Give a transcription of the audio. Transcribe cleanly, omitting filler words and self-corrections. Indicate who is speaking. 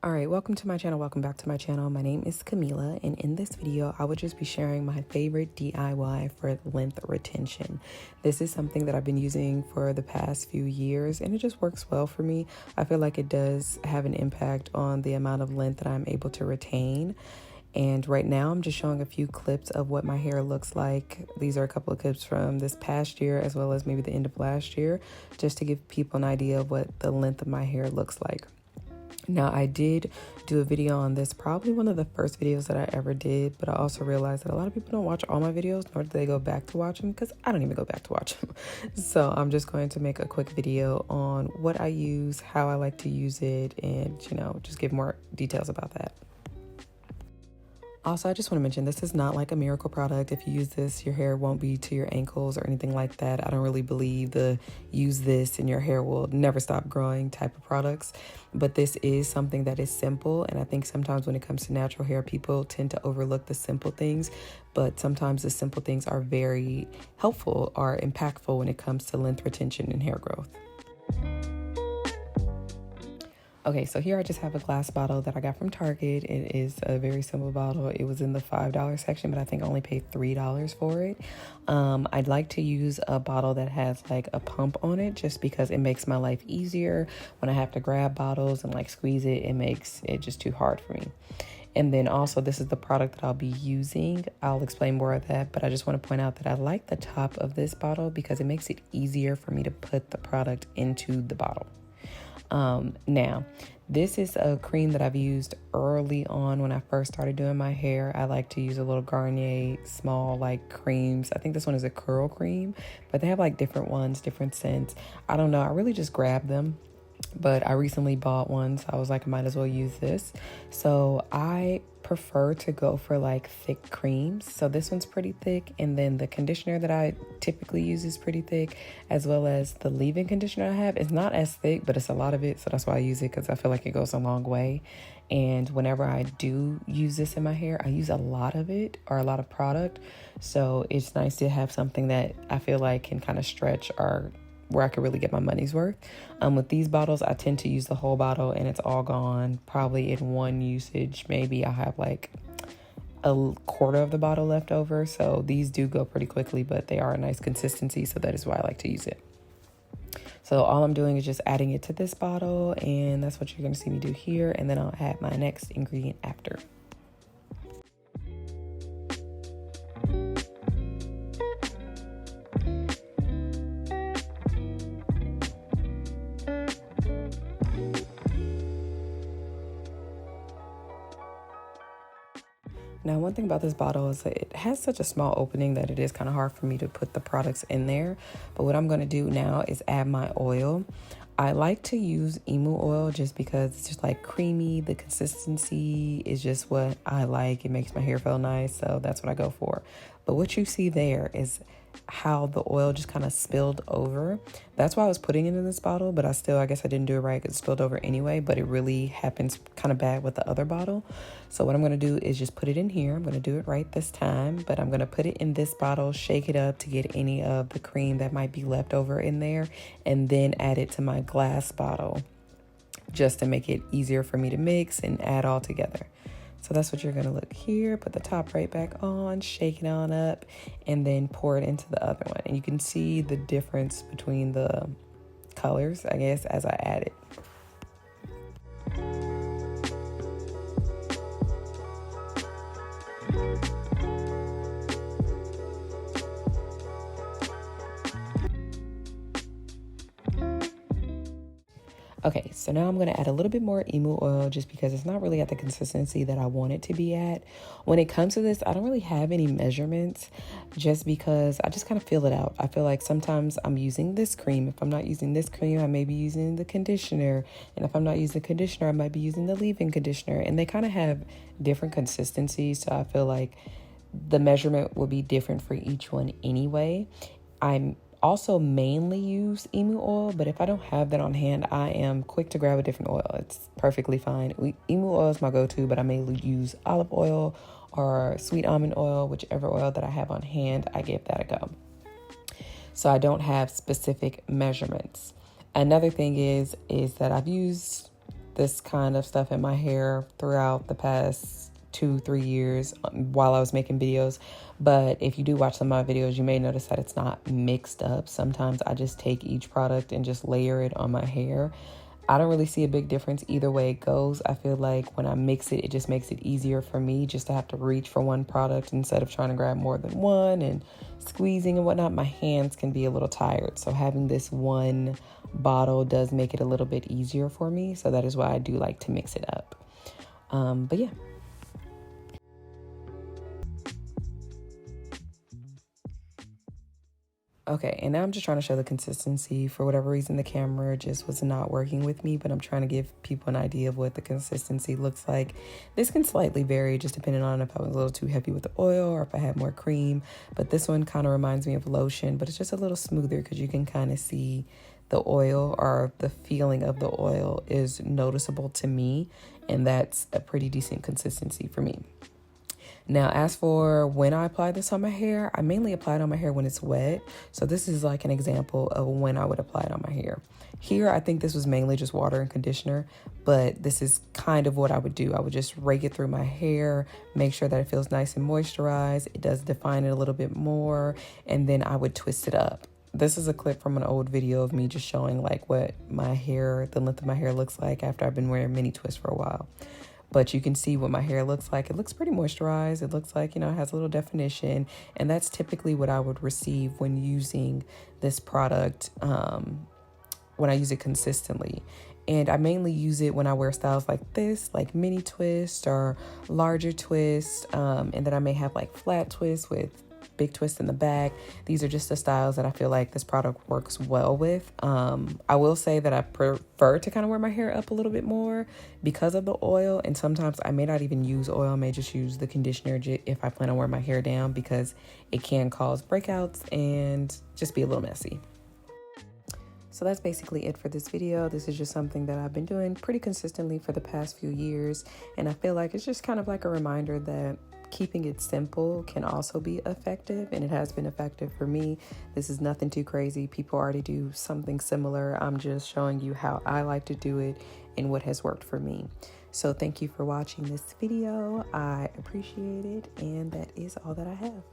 Speaker 1: All right, welcome to my channel. Welcome back to my channel. My name is Camila, and in this video, I would just be sharing my favorite DIY for length retention. This is something that I've been using for the past few years, and it just works well for me. I feel like it does have an impact on the amount of length that I'm able to retain. And right now, I'm just showing a few clips of what my hair looks like. These are a couple of clips from this past year, as well as maybe the end of last year, just to give people an idea of what the length of my hair looks like. Now, I did do a video on this, probably one of the first videos that I ever did, but I also realized that a lot of people don't watch all my videos, nor do they go back to watch them, because I don't even go back to watch them. So I'm just going to make a quick video on what I use, how I like to use it, and, just give more details about that. Also, I just want to mention, this is not like a miracle product. If you use this, your hair won't be to your ankles or anything like that. I don't really believe the use this and your hair will never stop growing type of products. But this is something that is simple. And I think sometimes when it comes to natural hair, people tend to overlook the simple things. But sometimes the simple things are very helpful or impactful when it comes to length retention and hair growth. Okay, so here I just have a glass bottle that I got from Target. It is a very simple bottle. It was in the $5 section, but I think I only paid $3 for it. I'd like to use a bottle that has like a pump on it, just because it makes my life easier. When I have to grab bottles and like squeeze it, it makes it just too hard for me. And then also, this is the product that I'll be using. I'll explain more of that, but I just want to point out that I like the top of this bottle because it makes it easier for me to put the product into the bottle. Now, this is a cream that I've used early on when I first started doing my hair. I like to use a little Garnier small like creams. I think this one is a curl cream, but they have like different ones, different scents. I don't know. I really just grabbed them, but I recently bought one, so I was like, I might as well use this. So I prefer to go for like thick creams. So this one's pretty thick, and then the conditioner that I typically use is pretty thick, as well as the leave-in conditioner I have is not as thick, but it's a lot of it, so that's why I use it, because I feel like it goes a long way. And whenever I do use this in my hair, I use a lot of it, or a lot of product, so it's nice to have something that I feel like can kind of stretch, or where I could really get my money's worth. With these bottles, I tend to use the whole bottle and it's all gone. Probably in one usage, maybe I have like a quarter of the bottle left over. So these do go pretty quickly, but they are a nice consistency. So that is why I like to use it. So all I'm doing is just adding it to this bottle, and that's what you're going to see me do here. And then I'll add my next ingredient after. Now, one thing about this bottle is that it has such a small opening that it is kind of hard for me to put the products in there. But what I'm going to do now is add my oil. I like to use Emu oil just because it's just like creamy. The consistency is just what I like. It makes my hair feel nice, so that's what I go for. But what you see there is how the oil just kind of spilled over. That's why I was putting it in this bottle, but I guess I didn't do it right because it spilled over anyway, but it really happens kind of bad with the other bottle. So what I'm going to do is just put it in here. I'm going to do it right this time, but I'm going to put it in this bottle, shake it up to get any of the cream that might be left over in there, and then add it to my glass bottle just to make it easier for me to mix and add all together. So that's what you're going to look here. Put the top right back on, shake it on up, and then pour it into the other one. And you can see the difference between the colors, I guess, as I add it. Okay, so now I'm going to add a little bit more Emu oil just because it's not really at the consistency that I want it to be at. When it comes to this, I don't really have any measurements just because I just kind of feel it out. I feel like sometimes I'm using this cream. If I'm not using this cream, I may be using the conditioner. And if I'm not using the conditioner, I might be using the leave-in conditioner. And they kind of have different consistencies, so I feel like the measurement will be different for each one anyway. I'm also mainly use Emu oil, but if I don't have that on hand, I am quick to grab a different oil. It's perfectly fine. Emu oil is my go-to, but I may use olive oil or sweet almond oil, whichever oil that I have on hand, I give that a go. So I don't have specific measurements. Another thing is that I've used this kind of stuff in my hair throughout the past 2-3 years while I was making videos. But if you do watch some of my videos, you may notice that it's not mixed up. Sometimes I just take each product and just layer it on my hair. I don't really see a big difference either way it goes. I feel like when I mix it, it just makes it easier for me just to have to reach for one product instead of trying to grab more than one and squeezing and whatnot. My hands can be a little tired. So having this one bottle does make it a little bit easier for me. So that is why I do like to mix it up. But yeah. Okay, and now I'm just trying to show the consistency. For whatever reason, the camera just was not working with me, but I'm trying to give people an idea of what the consistency looks like. This can slightly vary just depending on if I was a little too heavy with the oil or if I had more cream. But this one kind of reminds me of lotion, but it's just a little smoother because you can kind of see the oil, or the feeling of the oil is noticeable to me, and that's a pretty decent consistency for me. Now, as for when I apply this on my hair, I mainly apply it on my hair when it's wet. So this is like an example of when I would apply it on my hair. Here, I think this was mainly just water and conditioner, but this is kind of what I would do. I would just rake it through my hair, make sure that it feels nice and moisturized. It does define it a little bit more, and then I would twist it up. This is a clip from an old video of me just showing like what my hair, the length of my hair looks like after I've been wearing mini twists for a while. But you can see what my hair looks like. It looks pretty moisturized. It looks like, it has a little definition. And that's typically what I would receive when using this product, when I use it consistently. And I mainly use it when I wear styles like this, like mini twist or larger twist. And then I may have like flat twists with big twist in the back. These are just the styles that I feel like this product works well with. I will say that I prefer to kind of wear my hair up a little bit more because of the oil, and sometimes I may not even use oil. I may just use the conditioner if I plan on wearing my hair down, because it can cause breakouts and just be a little messy. So that's basically it for this video. This is just something that I've been doing pretty consistently for the past few years, and I feel like it's just kind of like a reminder that keeping it simple can also be effective, and it has been effective for me. This is nothing too crazy. People already do something similar. I'm just showing you how I like to do it and what has worked for me. So thank you for watching this video. I appreciate it, and that is all that I have.